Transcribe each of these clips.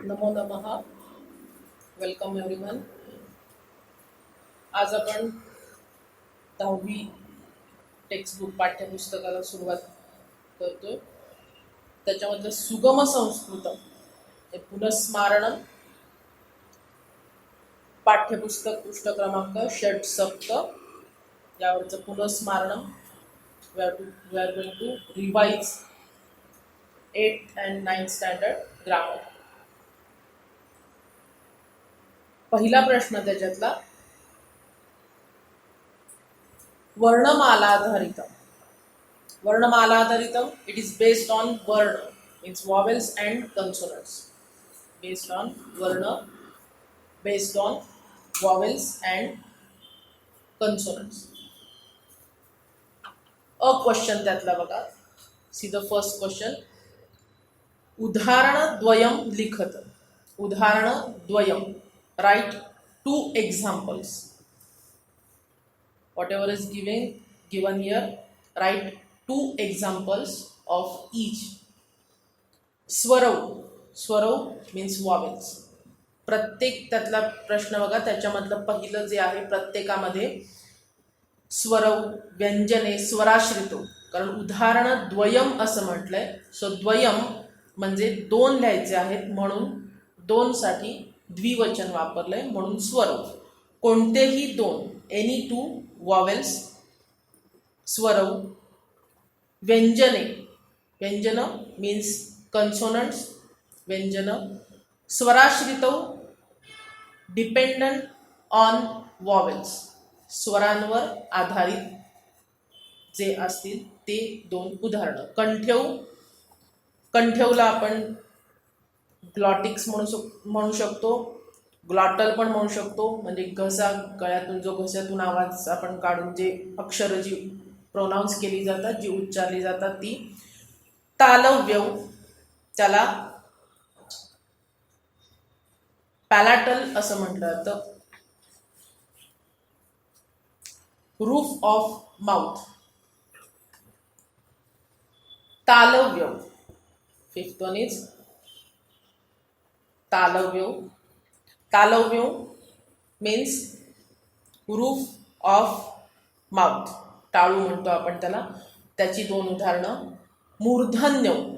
नमो नमः. Welcome everyone. आज आपण 10वी टेक्स्टबुक पाठ्यपुस्तकाला सुरुवात करतोय. त्याच्यामध्ये सुगम संस्कृतम हे पुनस्मारणम पाठ्यपुस्तक पृष्ठ क्रमांक 67 यावरचं पुनस्मारणम. We are going to revise 8th and 9th standard grammar. पहिला प्रश्न त्याच्यातला वर्णमालाधारितम. वर्णमालाधारितम इट इज बेस्ड ऑन वर्ण means vowels and consonants. Based on वर्ण, based on vowels and consonants. A question त्यातला बघा. See the first question. उदाहरण द्वयम लिखत. उदाहरण द्वयम. Write 2 examples. Whatever is given here, write 2 examples of each. स्वरव. स्वरव means vowels. प्रत्येक त्यातला प्रश्न बघा. त्याच्यामधलं पहिलं जे आहे, प्रत्येकामध्ये स्वरव, व्यंजने, स्वराश्रितो. कारण उदाहरण द्वयम असं म्हटलंय. सो द्वयम म्हणजे दोन लिहायचे आहेत म्हणून दोन साठी द्विवचन वापरलंय म्हणून स्वरव. कोणतेही दोन, एनी 2 वॉवेल्स, स्वरव. व्यंजने. व्यंजन मीन्स कन्सोनंट्स. व्यंजन. स्वराश्रित डिपेंडंट ऑन वॉवेल्स. स्वरांवर आधारित जे असतील ते दोन उदाहरणं. कंठ्यव. कंठ्यवला आपण ग्लॉटिक्स म्हणू शकतो, ग्लॉटल पण म्हणू शकतो. म्हणजे घसा, गळ्यातून जो घशातून आवाज आपण काढून जे अक्षरं जी प्रोनाऊन्स केली जातात, जी उच्चारली जातात ती. तालव्यव, त्याला पॅलाटल असं म्हटलं जातं. Roof of mouth. तालव्यव. फिफ्थ वन इज तालव्यव. तालव्यव मीन्स रूफ ऑफ माउथ. टाळू म्हणतो आपण त्याला. त्याची दोन उदाहरणं. मूर्धन्यव.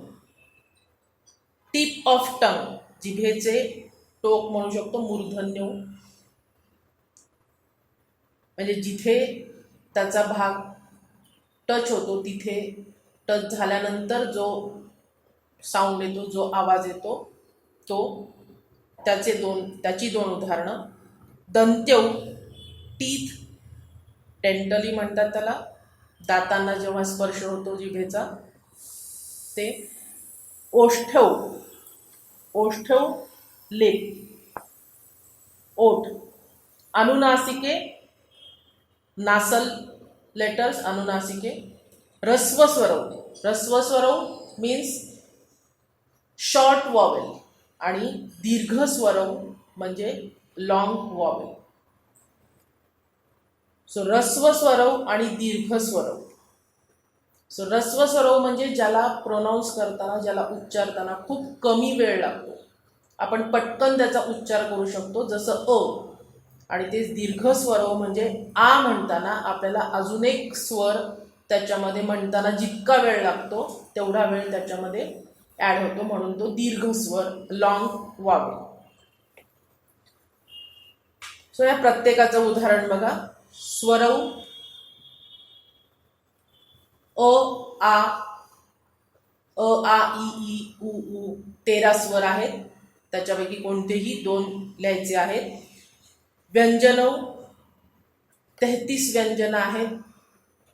Tip of tongue. जिभेचे टोक म्हणू शकतो मूर्धन्यव. म्हणजे जिथे त्याचा भाग टच होतो तिथे टच झाल्यानंतर जो साऊंड येतो, जो आवाज येतो तो. त्याची दोन उदाहरणं. दंत्यव. टीथ. डेंटली म्हणतात त्याला. दातांना जेव्हा स्पर्श होतो जिभेचा ते. ओष्ठव. ओष्ठव लिप, ओठ. अनुनासिके. नासल लेटर्स, अनुनासिके. ह्रस्वस्वरव. ह्रस्वस्वरव मीन्स शॉर्ट वॉवेल आणि दीर्घ स्वरव म्हणजे लॉंग वॉवेल. सो ह्रस्व स्वरव आणि दीर्घ स्वरव. सो ह्रस्व स्वरव म्हणजे ज्याला प्रोनाऊन्स करताना, ज्याला उच्चारताना खूप कमी वेळ लागतो. आपण पटकन त्याचा उच्चार करू शकतो जसं अ. आणि ते दीर्घ स्वरव म्हणजे आ म्हणताना आपल्याला अजून एक स्वर त्याच्यामध्ये म्हणताना जितका वेळ लागतो तेवढा वेळ त्याच्यामध्ये ॲड होतो म्हणून तो दीर्घ स्वर, लॉंग वॉवेल. सो या प्रत्येकाचं उदाहरण बघा. स्वरव. अ, आ, अ, आ, इ, उ, ऊ 13 स्वर आहेत. त्याच्यापैकी कोणतेही 2 लिहायचे आहेत. व्यंजनव 33 व्यंजन आहेत.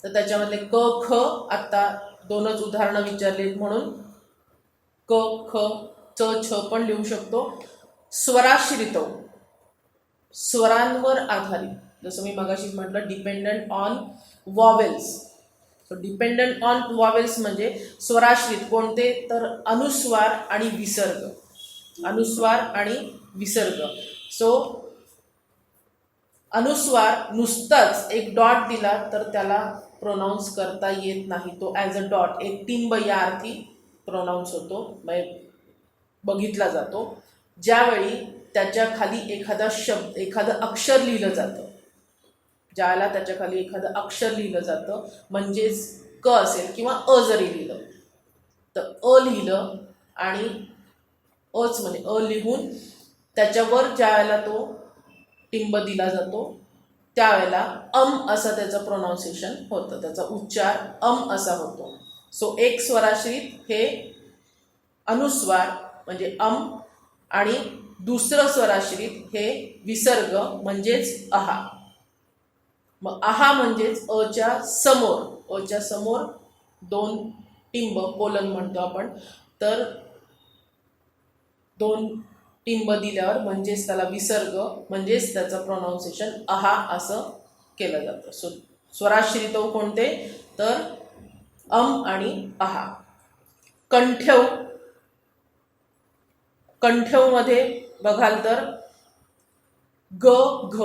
तर त्याच्यामधले क, ख आत्ता 2च उदाहरणं विचारलीत म्हणून क, ख, च, छ पण लिहू शकतो. स्वराश्रितव. स्वरांवर आधारित. जसं मी मगाशीच म्हटलं dependent on vowels. So dependent on vowels म्हणजे स्वराश्रित कोणते तर अनुस्वार आणि विसर्ग. अनुस्वार आणि विसर्ग. सो अनुस्वार नुसताच एक डॉट दिला तर त्याला प्रोनाऊन्स करता येत नाही. तो ॲज अ डॉट, एक टिंब या अर्थी प्रोनाऊन्स होतो, बघितला जातो. ज्यावेळी त्याच्या खाली एखादं अक्षर लिहिलं जातं, ज्याला त्याच्या खाली एखादं अक्षर लिहिलं जातं, म्हणजेच क असेल किंवा अ जरी लिहिलं तर अ लिहिलं आणि अच म्हणजे अ लिहून त्याच्यावर ज्या वेळेला तो टिंब दिला जातो त्यावेळेला असं त्याचं प्रोनाऊन्सिएशन होतं, त्याचा उच्चार असा होतो. सो एक स्वराश्रित हे अनुस्वार म्हणजे आणि दुसरं स्वराश्रित हे विसर्ग म्हणजेच अहा. मग अहा म्हणजेच अच्या समोर दोन टिंब कोलन म्हणतो आपण, तर दोन टिंब दिल्यावर म्हणजेच त्याला विसर्ग म्हणजेच त्याचं प्रोनाऊन्सिएशन अहा असं केलं जातं. सो स्वराश्रित कोणते तर आणि अहा. कंठ्यवमध्ये बघाल तर ग घ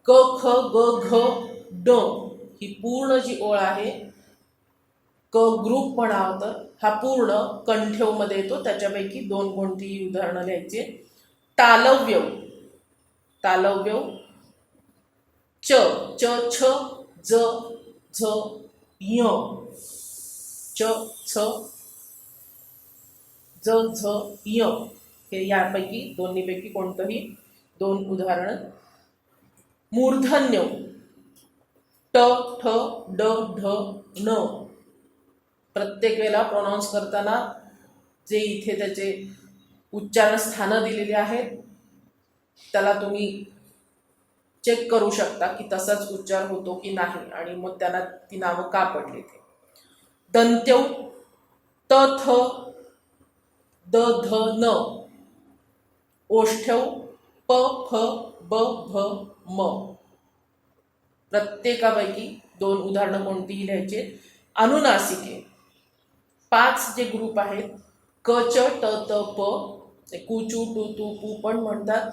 क ख ग घ ड ही पूर्ण जी ओळ आहे, क ग्रुप म्हणावं तर हा पूर्ण कंठ्यवमध्ये येतो. त्याच्यापैकी दोन कोणतीही उदाहरणं लिहायची. तालव्य च छ ज झ य च छ ज झ य हे यापैकी दोन्हीपैकी कोणतंही दोन उदाहरण. मूर्धन्य ट ठ ड ढ न प्रत्येक वेळेला प्रोनाऊन्स करताना जे इथे त्याचे उच्चारण स्थानं दिलेली आहेत त्याला तुम्ही चेक करू शकता की तसाच उच्चार होतो की नाही आणि मग त्याला ती नावं का पडली ते. दंत्यौ त थ द ध न ओष्ठ्यौ प फ ब भ म प्रत्येकापैकी दोन उदाहरणं कोणतीही लिहायचे. अनुनासिके 5 जे ग्रुप आहेत क च ट त प कुचू टू तू पू पण म्हणतात.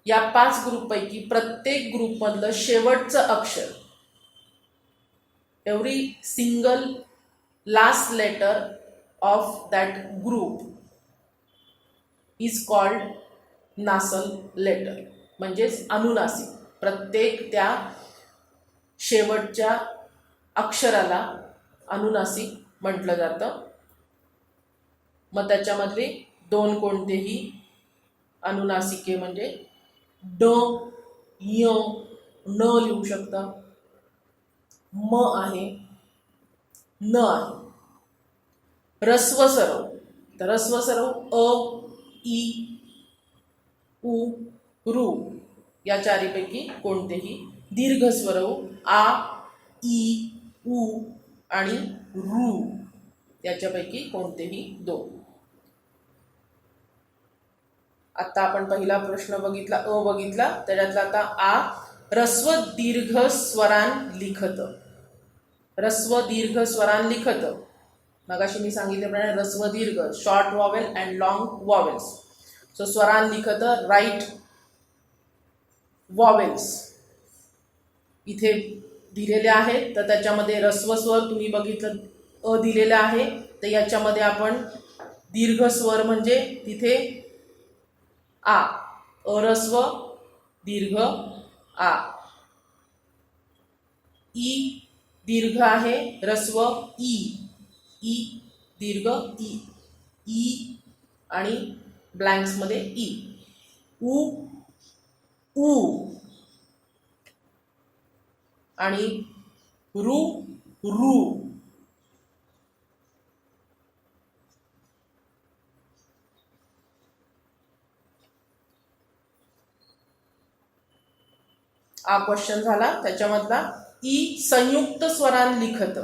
या 5 ग्रुपपैकी प्रत्येक ग्रुपमधलं शेवटचं अक्षर every single last letter of that group is called nasal letter म्हणजेच अनुनासिक. प्रत्येक त्या शेवटच्या अक्षराला अनुनासिक म्हटलं जातं. मग त्याच्यामधले दोन कोणतेही अनुनासिके म्हणजे ड य न लिहू शकता, म आहे, न आहे. रस्वसरव तर रस्वसरव अ ई उ रू या चारीपैकी कोणतेही. दीर्घस्वरव आ ई उ आणि रू याच्यापैकी कोणतेही दोन. आता आपण पहिला प्रश्न बघितला बघितला त्याच्यातला आता आ. रस्व दीर्घ स्वरान लिखत. रस्व दीर्घ स्वरान लिखत मगाशी मी सांगितल्याप्रमाणे रस्व दीर्घ short vowel and long vowels. So स्वरान लिखत राईट वॉवेल्स इथे दिलेले आहेत. तर त्याच्यामध्ये रस्व स्वर तुम्ही बघितलं अ दिलेला आहे, तर याच्यामध्ये आपण दीर्घ स्वर म्हणजे तिथे आ अरस्व दीर्घ आ. ई दीर्घ आहे रस्व ई ई दीर्घ ई ई आणि ब्लँक्समध्ये ई. उ उ आणि रू रू. हा क्वेश्चन झाला. त्याच्यामधला ई संयुक्त स्वरान लिखत.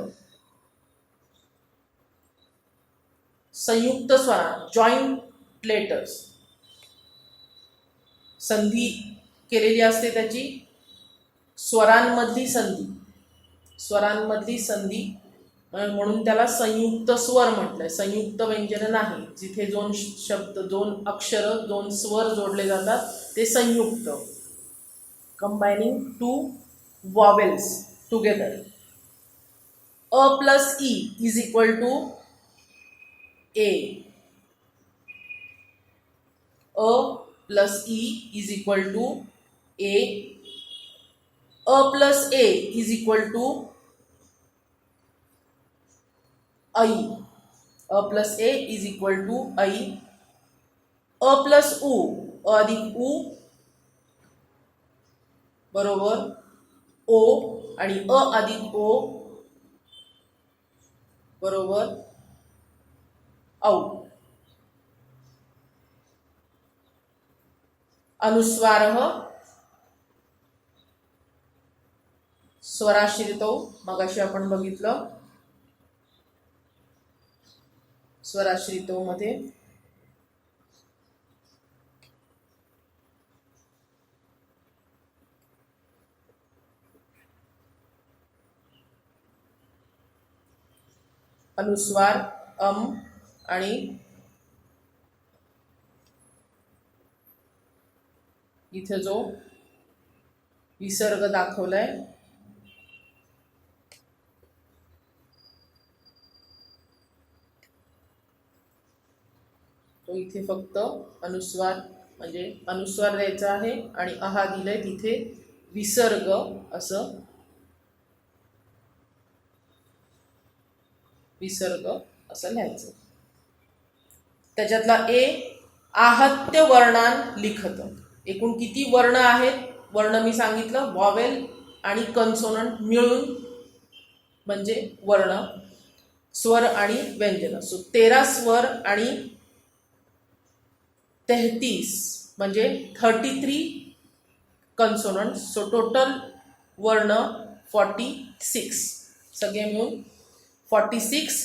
संयुक्त स्वरान जॉईंट लेटर्स संधी केलेली असते त्याची. स्वरांमधली संधी म्हणून त्याला संयुक्त स्वर म्हटलंय. संयुक्त व्यंजन नाही, जिथे दोन शब्द दोन अक्षर दोन स्वर जोडले जातात ते संयुक्त. Combining two vowels together. A plus E is equal to A. अ प्लस ई इज इक्वल टू ए, अ प्लस ए इज इक्वल टू आई, अ प्लस ए इज इक्वल टू आई, अ प्लस उ, अ अधिक उ बरोबर ओ, आणि अ अधिक ओ बरोबर औ. अनुस्वारः स्वराश्रितौ मगाशी आपण बघितलं. स्वराश्रितौ मध्ये अनुस्वार आणि इथे जो विसर्ग दाखवलाय तो इथे फक्त अनुस्वार म्हणजे अनुस्वार द्यायचा आहे आणि आहा दिलंय तिथे विसर्ग असं, विसर्ग असं लिहायचं. त्याच्यातला ए आहत्य वर्णान लिखत. एकूण किती वर्ण आहेत? वर्ण मी सांगितलं वॉवेल आणि कन्सोनंट मिळून म्हणजे वर्ण, स्वर आणि व्यंजन. सो 13 स्वर आणि 33 म्हणजे 33 कन्सोनंट. सो टोटल वर्ण 46, सगळे मिळून 46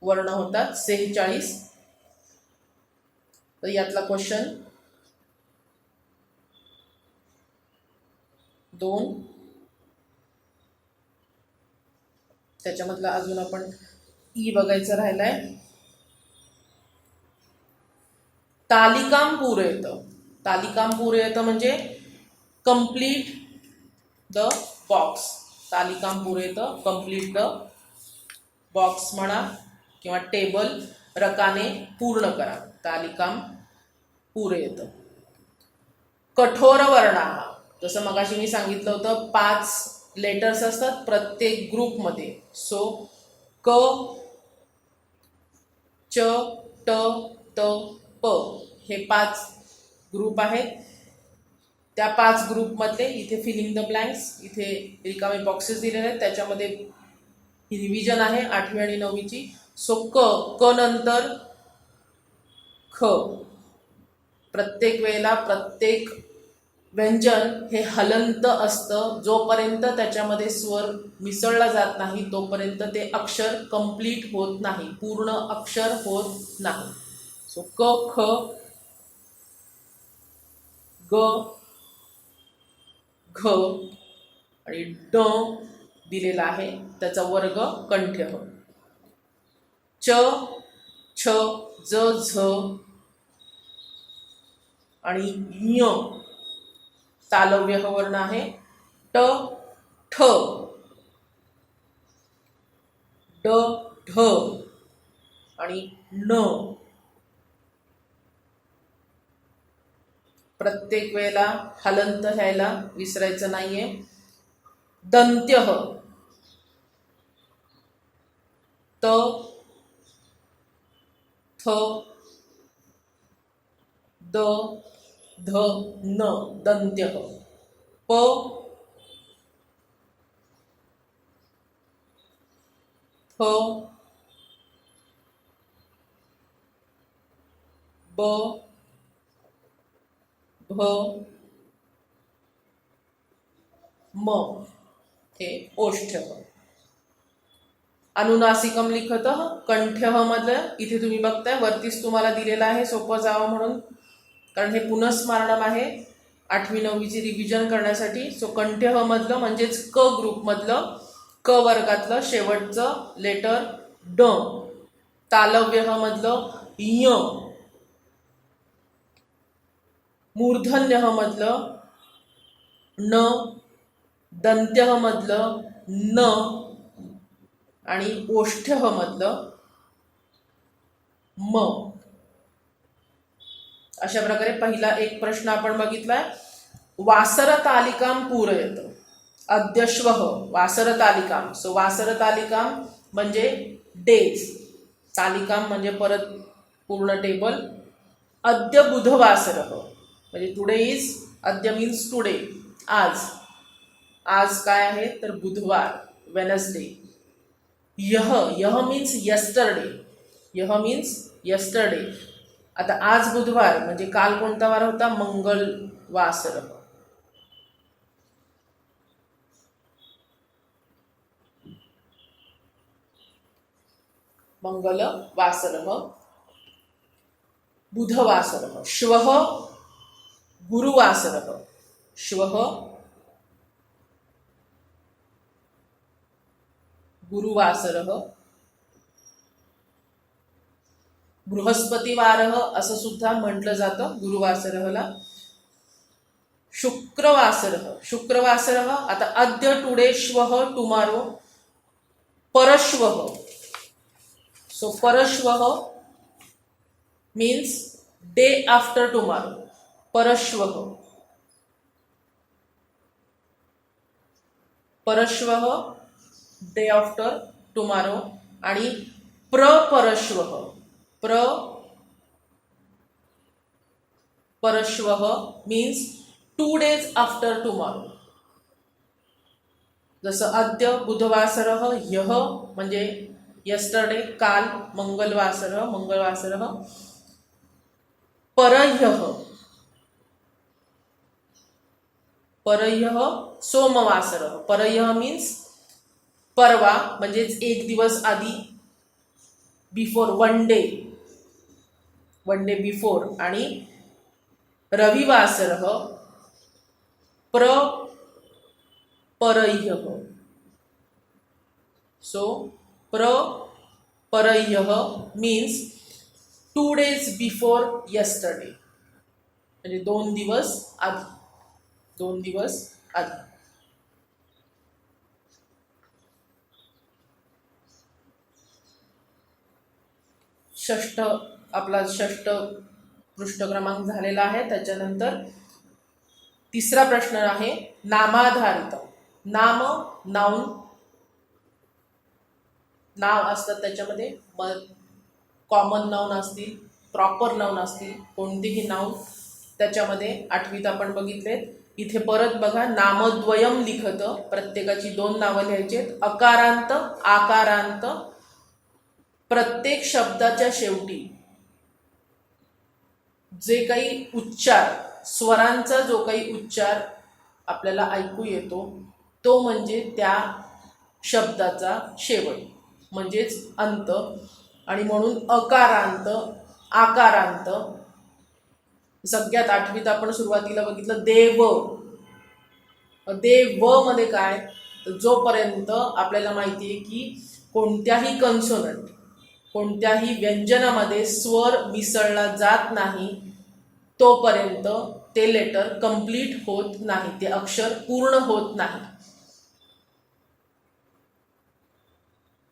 वर्ण होतात, 46. तर यातला क्वेश्चन 2. त्याच्यामधला अजून आपण ई बघायचं राहिलाय. तालिकाम पूरयतं. तालिकाम पूरयतं म्हणजे कंप्लीट द बॉक्स. तालिकाम पूरयतं कंप्लीट द बॉक्स म्हणा किंवा टेबल रकाने पूर्ण करा. तालिकाम पूरयतं. कठोर वर्णाः, जसं मगाशी मी सांगितलं होतं 5 लेटर्स असतात प्रत्येक ग्रुपमध्ये. सो क, च, ट, त, प हे 5 ग्रुप आहेत. त्या 5 ग्रुपमधले इथे फिलिंग द ब्लँक्स, इथे रिकामे बॉक्सेस दिलेले आहेत. त्याच्यामध्ये ही रिव्हिजन आहे 8वी आणि 9वीची. सो क नंतर ख. प्रत्येक वेळेला प्रत्येक व्यंजन हे हलंत असतं. जोपर्यंत त्याच्यामध्ये स्वर मिसळला जात नाही तोपर्यंत ते अक्षर कंप्लीट होत नाही, पूर्ण अक्षर होत नाही. सो क, ख, ग, घ आणि ड दिलेला आहे, त्याचा वर्ग कंठ्य. च, छ, ज, झ आणि ञ तालव्य वर्ण आहे. ट, ठ, ड, ढ आणि न. प्रत्येक वेळेला हलंत घ्यायला विसरायचं नाहीये. दंत्य त, थ, द, ध, न दंत्य. प, फ, ब, भ, म हे ओष्ठ्य. अनुनासिकम लिखत कंठ्य मधलं इथे तुम्ही बघताय वरतीच तुम्हाला दिलेलं आहे सोपं जावं म्हणून, कारण हे पुनस्मारणम आहे 8वी 9वीची रिव्हिजन करण्यासाठी. सो कंठ्य मधलं म्हणजेच क ग्रुपमधलं क वर्गातलं शेवटचं लेटर ड. तालव्य मधलं य. मूर्धन्य मधलं न. दंत्य मधलं न आणि ओष्ठ्य मधलं म. अशा प्रकारे पहिला एक प्रश्न आपण बघितलाय. वासर तालिकाम पूरयत. अद्यश्वः वासर तालिकाम. सो वासर तालिकाम म्हणजे डेज, तालिकाम म्हणजे परत पूर्ण टेबल. अद्य बुधवासर म्हणजे टुडे इज, अद्य मीन्स टुडे, आज. आज काय आहे तर बुधवार, वेनसडे. यह, यह मीन्स यस्टरडे, यह मीन्स यस्टरडे. आता आज बुधवार म्हणजे काल कोणता वार होता, मंगळवासर. मंगलवासर, बुधवासर. श्वः गुरुवासर, श्वः गुरुवासर. बृहस्पतिवार असं सुद्धा म्हटलं जातं गुरुवासरला. शुक्रवासर, शुक्रवासर. आता अद्य, टुडे, श्वः टुमारो, परश्वः. सो परश्वः मीन्स डे आफ्टर टुमारो, परश्वः. परश्वः डे आफ्टर टुमारो. आणि प्रपरश्वः, परश्वः मीन्स 2 days आफ्टर टुमारो. जसं अद्य बुधवासर, यह म्हणजे यस्टरडे, काल, मंगलवासर, मंगळवासर. परह्यः, परह्यः सोमवासर. परह्यः मीन्स परवा म्हणजेच एक दिवस आधी, बिफोर, वन डे बिफोर. आणि रविवासर परह्यः. सो परह्यः मीन्स 2 days बिफोर यस्टरडे म्हणजे 2 दिवस आधी, 2 दिवस आधी. आपला षष्ठ पृष्ठ क्रमांक झालेला आहे. त्याच्यानंतर तिसरा प्रश्न आहे नामाधारित. नाम, नाउन, नाव असतात त्याच्यामध्ये, कॉमन नाउन असतील, प्रॉपर नाउन असतील, कोणतेही नाउन त्याच्यामध्ये. आठवीत आपण बघितले. इथे परत बघा, नामद्वयम लिखत, प्रत्येकाची 2 नावं लिहायची. अकारांत, आकारांत. प्रत्येक शब्दाच्या शेवटी जे काही उच्चार, स्वरांचा जो काही उच्चार आपल्याला ऐकू येतो तो म्हणजे त्या शब्दाचा शेवट, म्हणजेच अंत. आणि म्हणून अकारांत, आकारांत. सगळ्यात आठवीत आपण सुरुवातीला बघितलं देव. देव मध्ये काय, जोपर्यंत आपल्याला माहिती आहे की कोणत्याही कन्सोनंट, कोणत्याही व्यंजनामध्ये स्वर मिसळला जात नाही तोपर्यंत ते लेटर कंप्लीट होत नाही, ते अक्षर पूर्ण होत नाही.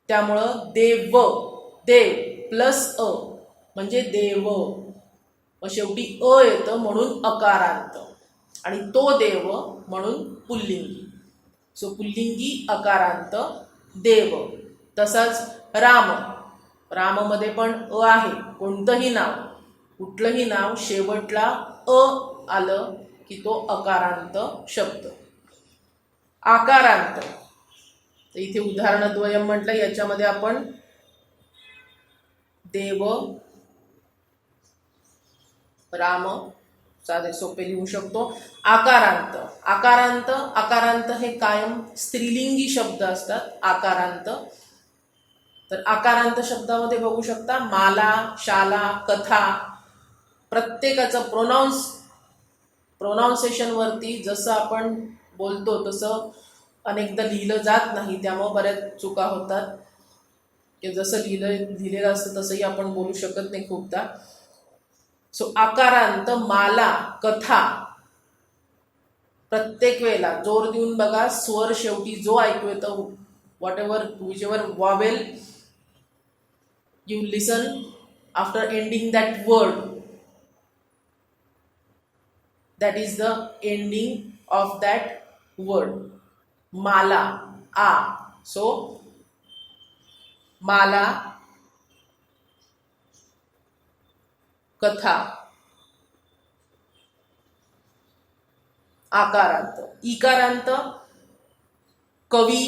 त्यामुळं देव, देव प्लस अ म्हणजे देव. मग शेवटी अ येतं म्हणून अकारांत. आणि तो देव म्हणून पुल्लिंगी. सो पुल्लिंगी अकारांत देव. तसाच राम, राममध्ये पण अ आहे. कोणतंही नाव, कुठलंही नाव शेवटला अ आलं की तो अकारांत शब्द. आकारांत, तर इथे उदाहरणद्वयम म्हटलं, याच्यामध्ये आपण देव, राम साधे सोपे लिहू शकतो. आकारांत, आकारांत, आकारांत हे कायम स्त्रीलिंगी शब्द असतात. आकारांत. तर आकारांत शब्दामध्ये बघू शकता माला, शाला, कथा. प्रत्येकाचं प्रोनाउन्सिएशनवरती जसं आपण बोलतो तसं अनेकदा लिहिलं जात नाही, त्यामुळे बऱ्याच चुका होतात. की जसं लिहिलेलं असतं तसंही आपण बोलू शकत नाही खूपदा. सो आकारांत माला, कथा. प्रत्येक वेळेला जोर देऊन बघा, स्वर शेवटी जो ऐकू येतो, whichever vowel you listen after ending that word, that is the ending of that word. Mala, a. So माला, कथा, आकारांत, इकारांत, कवी,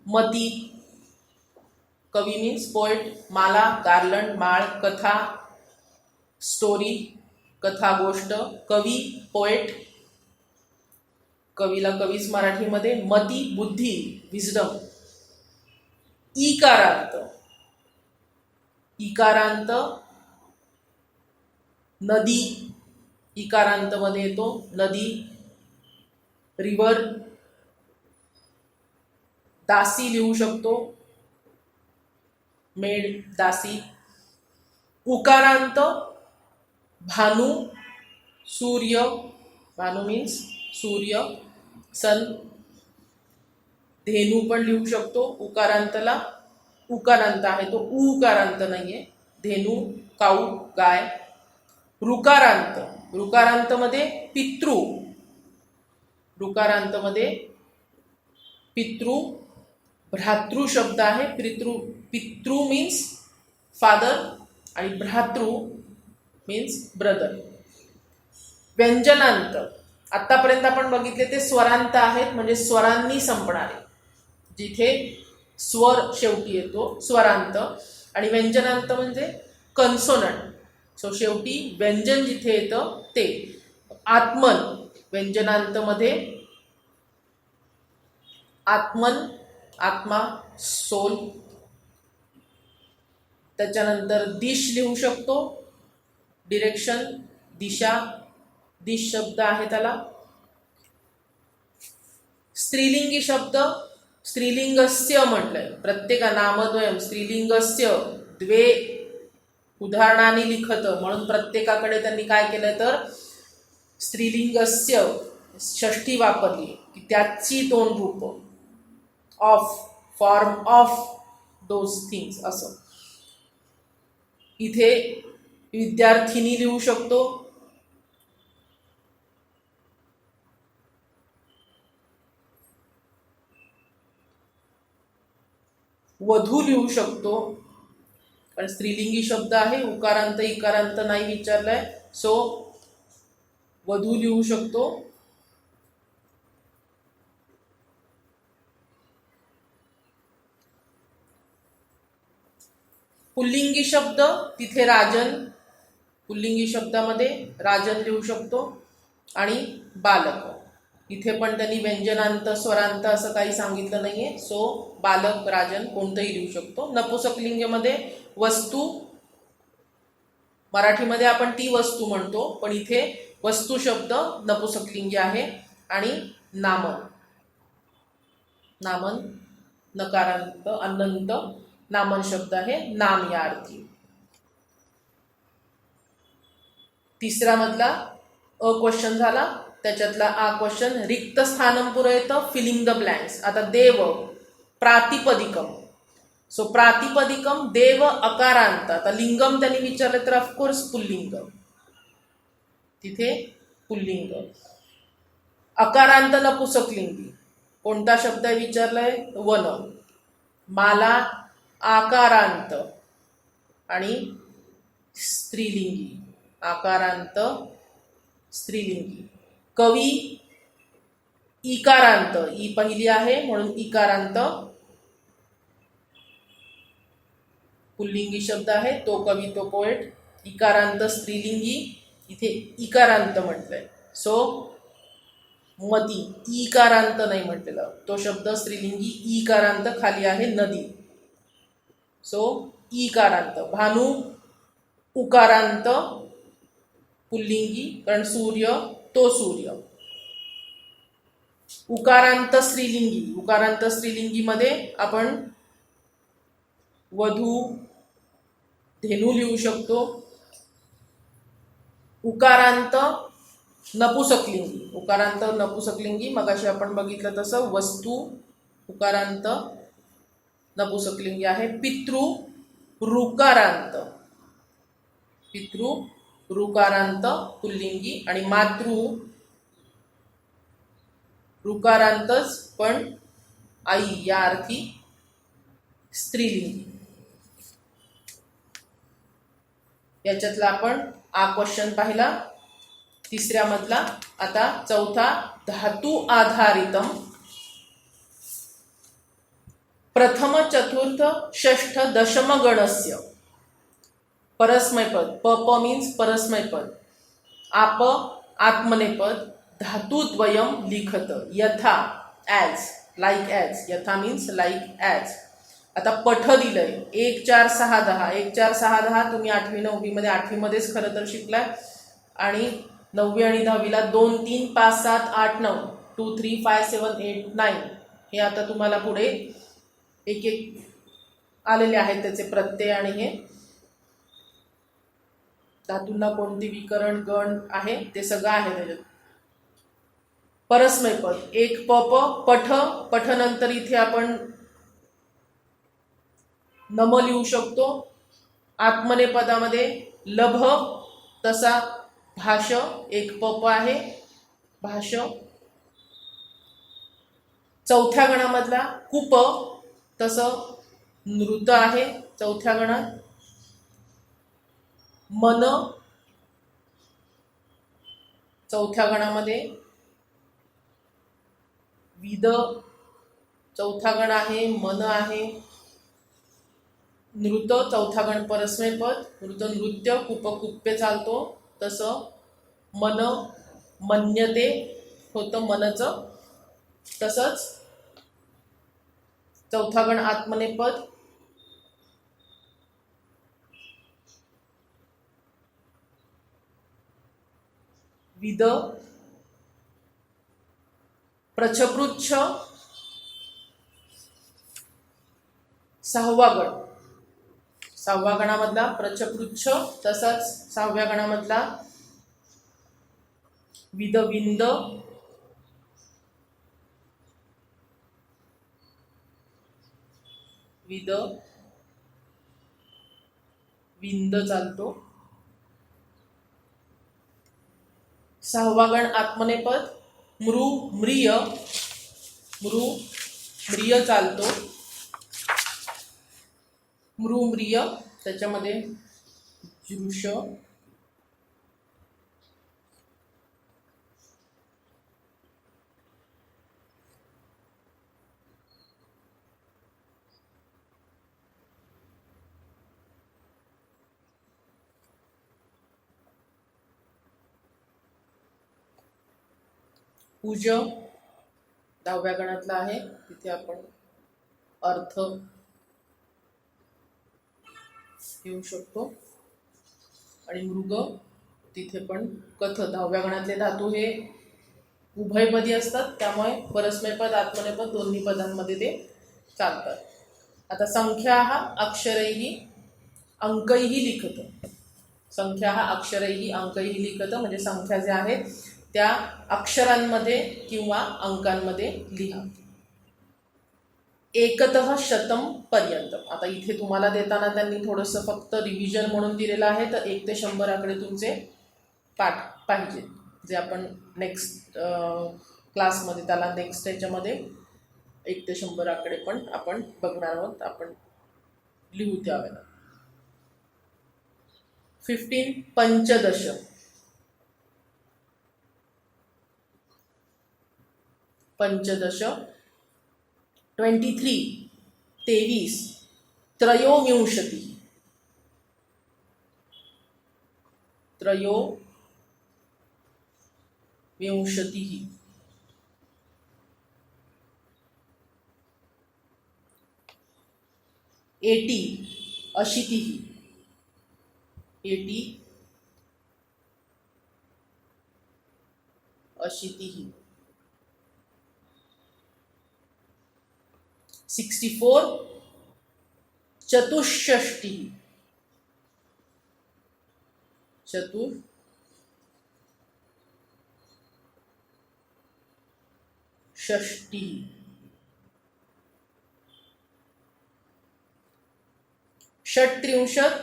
मती, कवी मीन्स पोएट, माला गार्लंड माळ, कथा स्टोरी, कथा गोष्ट, कवी पोएट, कवीला कवीच मराठीमध्ये, मती बुद्धी विजडम, इकारांत, इकारांत नदी, इकारांत मध्ये येतो नदी, रिव्हर, दासी लिहू शकतो, मेड दासी, उकारांत भानू, सूर्य, भानू मीन्स सूर्य सन, धेनू पण लिहू शकतो उकारांतला, उकारांत आहे तो उकारांत नाहीये, धेनू काऊ गाय, ऋकारांत, ऋकारांत मध्ये पितृ, ऋकारांत मध्ये पितृ, भ्रातृ शब्द आहे, पितृ मीन्स फादर आणि भ्रातृ मीन्स ब्रदर. व्यंजनांत, आतापर्यंत आपण बघितले ते स्वरांत आहेत म्हणजे स्वरांनी संपणारे, जिथे स्वर शेवटी येतो स्वरांत, आणि व्यंजनांत म्हणजे कन्सोनंट. सो शेवटी व्यंजन जिथे येतं ते. आत्मन, व्यंजनांत मध्ये आत्मन, आत्मा सोल. त्याच्यानंतर दिश लिहू शकतो, डिरेक्शन दिशा, दिश शब्द आहे त्याला. स्त्रीलिंगी शब्द, स्त्रीलिंगस्य म्हटलंय, प्रत्येक नामद्वयम स्त्रीलिंगस्य द्वे उदाहरणाने लिखत, म्हणून प्रत्येकाकडे त्यांनी काय केलं तर स्त्रीलिंगस्य षष्ठी वापरली की त्याची दोन रूप, of, form of those things असं. इथे विद्यार्थिनी लिहू शकतो, वधू लिहू शकतो, कारण स्त्रीलिंगी शब्द आहे, उकारांत इकारांत नाही विचारलाय, सो वधू लिहू शकतो. पुल्लिंगी शब्द तिथे राजन, पुल्लिंगी शब्दामध्ये राजन लिहू शकतो. आणि बालक, इथे पण त्यांनी व्यंजनांत स्वरांत असं काही सांगितलं नाहीये, सो बालक राजन कोणतंही लिहू शकतो. नपुंसकलिंगमध्ये वस्तू, मराठीमध्ये आपण ती वस्तू म्हणतो पण इथे वस्तू शब्द नपुंसकलिंगी आहे. आणि नामन, नामन नकारांत अनंत नामन शब्द आहे, नाम या अर्थी. तिसरा मधला अ क्वेश्चन झाला, त्याच्यातला आ क्वेश्चन. रिक्त स्थानं पुरयतं, फिलिंग द ब्लँक्स. आता देव प्रातिपदिकम, सो प्रातिपदिकम देव अकारांत. आता लिंगम त्यांनी विचारलं तर ऑफकोर्स पुल्लिंग, तिथे पुल्लिंग. अकारांत नपुंसकलिंगी कोणता शब्द विचारलाय, वन. माला आकारांत आणि स्त्रीलिंगी, आकारांत स्त्रीलिंगी. कवी इकारांत, ई पहिली आहे म्हणून इकारांत, पुल्लिंगी शब्द आहे, तो कवी तो पोएट. इकारांत स्त्रीलिंगी, इथे इकारांत म्हटलंय, सो मती, इकारांत नाही म्हटलेलं, तो शब्द स्त्रीलिंगी. इकारांत खाली आहे नदी, सो इकारांत. भानू उकारांत पुल्लिंगी, कारण सूर्य तो सूर्य. उकारांत स्त्रीलिंगी, उकारांत स्त्रीलिंगी मध्ये आपण वधू धेनू लिहू शकतो. उकारांत नपुंसकलिंगी, उकारांत नपुंसकलिंगी मगाशी आपण बघितलं तसं वस्तू, उकारांत नपुंसकलिंगी आहे. पितृ ऋकारांत, पितृ ऋकारांत पुल्लिंगी आणि मातृ ऋकारांतच पण आई या अर्थी स्त्रीलिंगी. याच्यातला आपण आ क्वेश्चन पाहिला तिसऱ्या मधला. आता चौथा, धातू आधारितम प्रथम चतुर्थ षष्ठ दशम गणस्य परस्मैपद. प मीन्स परस्मैपद. आप आत्मनेपद. धातुद्वयम लिखत यथा ॲज लाईक ॲज. यथा मीन्स लाईक ॲज. आता पठ दिलंय 1 4 6 10. 1 4 6 10 तुम्ही 8वी 9वी मध्ये 8वी मध्येच खरं तर शिकलाय आणि 9वी आणि 10वीला 2 3 5 7 8 9 2 3 5 7 8 9 हे आता तुम्हाला पुढे एक एक आलेले आहेत त्याचे प्रत्यय आणि हे धातूंना कोणती विकरण गण आहे ते सगळं आहे त्याच्यात. परस्मैपद एक प पठ. पठ नंतर इथे आपण नम लिहू शकतो. आत्मनेपदामध्ये लभ तसा भाष एक प आहे भाष. चौथ्या गणामधला कुप तसं नृत आहे चौथ्या गणात. मन चौथ्या गणामध्ये. विद चौथा गण आहे मन आहे. नृत चौथा गण परस्मैपद. नृत नृत्य. कुप कुप्पे चालतो तसं मन मन्यते होतं मनचं. तसंच चौथा गण आत्मनेपद. विद प्रच्छपृच्छ सहावा गण. सहाव्या गणामधला प्रच्छपृच्छ. तसंच सहाव्या गणामधला विद विंद. विद विंद चालतो. सहावा गण आत्मनेपद. मृ म्रिय. मृ म्रिय चालतो. मृ म्रिय त्याच्यामध्ये दृश पूज 10व्या गणातला आहे. तिथे आपण अर्थ घेऊ शकतो. आणि मृग तिथे पण कथ. 10व्या गणातले धातू हे उभयपदी असतात त्यामुळे परस्मैपद आत्मनेपद दोन्ही पदांमध्ये ते चालतात. आता संख्या हा अक्षरैही अंकैही लिखत. संख्या हा अक्षरैही अंकैही लिखत म्हणजे संख्या ज्या आहेत त्या अक्षरांमध्ये किंवा अंकांमध्ये लिहा. एकतः शतम पर्यंत. आता इथे तुम्हाला देताना त्यांनी थोडंसं फक्त रिव्हिजन म्हणून दिलेलं आहे तर 1 ते 100 आकडे तुमचे पाठ पाहिजे जे आपण नेक्स्ट क्लासमध्ये त्याला नेक्स्ट ह्याच्यामध्ये 1 ते 100 आकडे पण आपण बघणार आहोत. आपण लिहू त्यावेळेला. 15 पंचदश. पंचदश. 23 23. त्रयोविंशति. त्रयोविंशतिः. 80 अशीतिः. 80 अशीतिः. 64 चतुष्षष्टिः. चतुष्षष्टिः. 37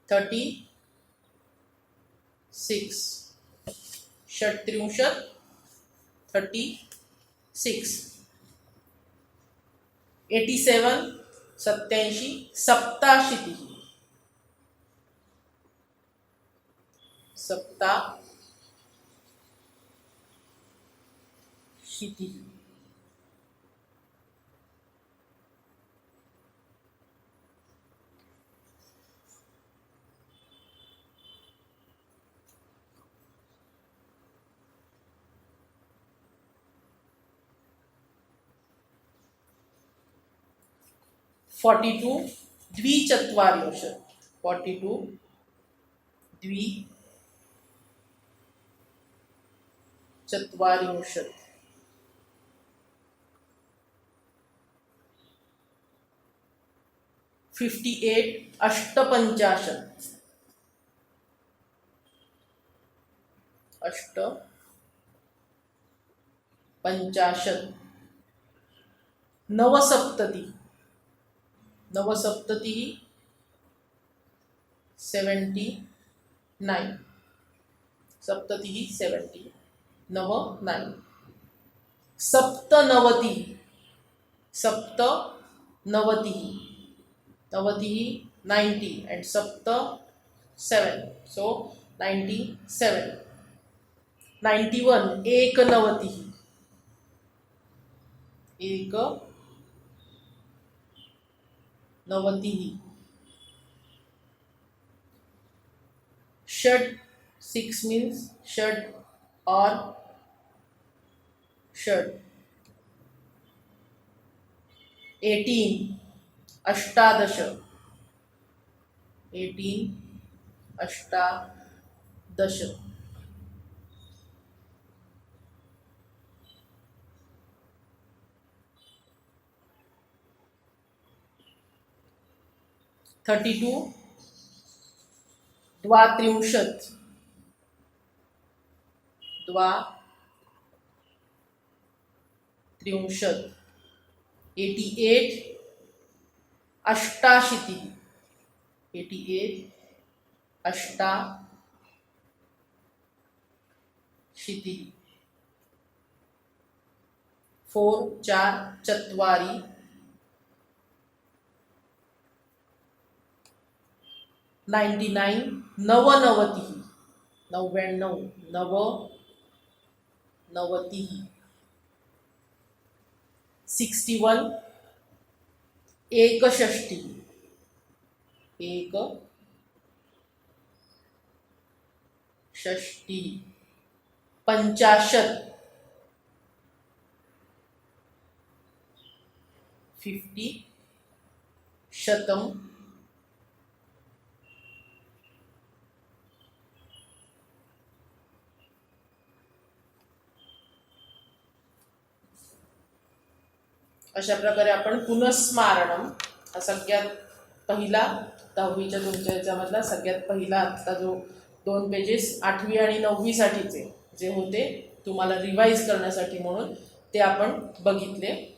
36 षट्त्रिंशत् 36 87 87 सप्ताशीतिः सप्ताशीतिः 42 द्विचत्वारिंशत् 42 द्विचत्वारिंशत् 58 अष्टपञ्चाशत् 79 79 सप्ततिः 70 99 सप्तनवतिः 90 and सप्त 7 so 97 91 एकनवतिः षड 6 means षड or षड 18 अष्टादश 32 द्वात्रिंशत् 88 अष्टाशीतिः 4 4 चत्वारि 99 नवनवतिः 61 एकषष्टिः 50 शतम् अशा प्रकारे आपण पुनस्मारणम हा सगळ्यात पहिला 10वीच्या तुमच्या याच्यामधला सगळ्यात पहिला आता जो 2 पेजेस 8वी आणि 9वी साठीचे जे होते तुम्हाला रिवाइज करण्यासाठी म्हणून ते आपण बघितले.